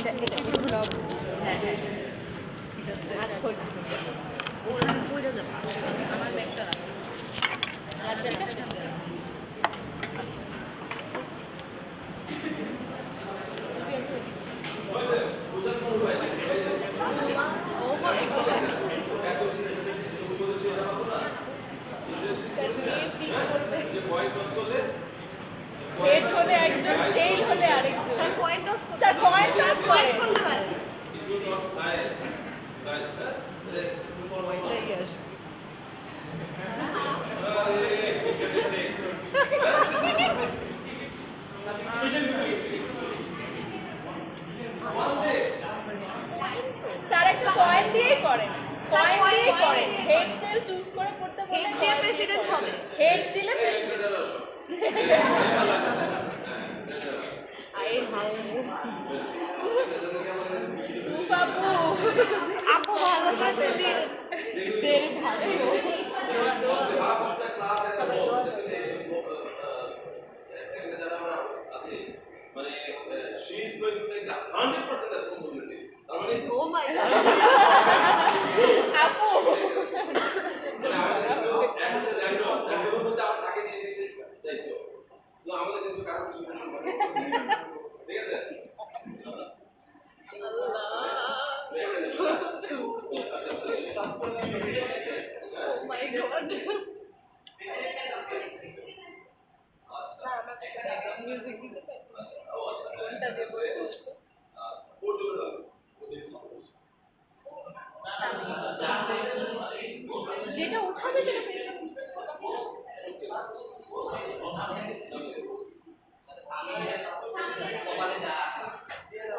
Blog. হ্যাঁ হ্যাঁ ঠিক আছে। আর কই ওরা কইরা যাবে আমার ব্যাগটা লাগবে না। হেড হলে একজন, টেইল হলে আরেকজন। স্যার পয়েন্ট লস করতে পারে। স্যার একটা পয়েন্ট দিয়েই করেন, পয়েন্ট দিয়ে করেন। হেড টেল চুজ করে করতে বলে হেড দিয়ে প্রেসিডেন্ট হবে। হেড দিলে আই ভালো আপু আপু ভালো আছে দিন দেরি ভালো সবাই দোয়া মানে she is going to take the 100% responsibility. Oh my god. আপু মানে আমাদের কিন্তু একজন মধ্যে আমরা তাকে দিয়ে দিয়েছি দায়িত্ব। তো আমাদের কিন্তু কারো কিছু ঠিক আছে? Oh my god. স্যার আমরা মিউজিক দিতে পারি। কোনটা দেব? যেটা উঠাবে সেটা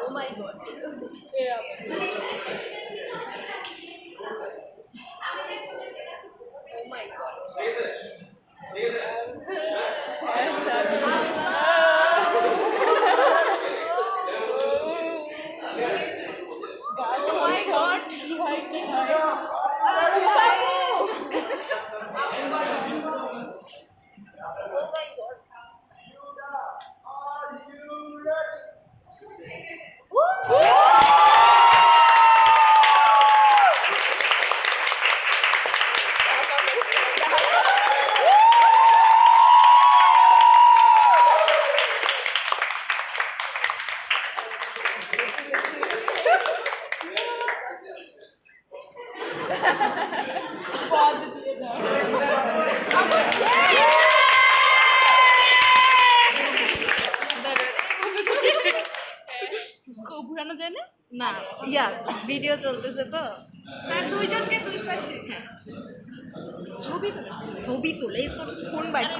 Oh my god. Yeah. Oh my god. Oh my god. কি হয় কি হয় ঘুরানো যায় না? না ইয়া ভিডিও চলতেছে তো স্যার দুইজনকে দুই পাশে। হ্যাঁ ছবি তোলে তোর ফোন বাইক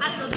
আর রোদ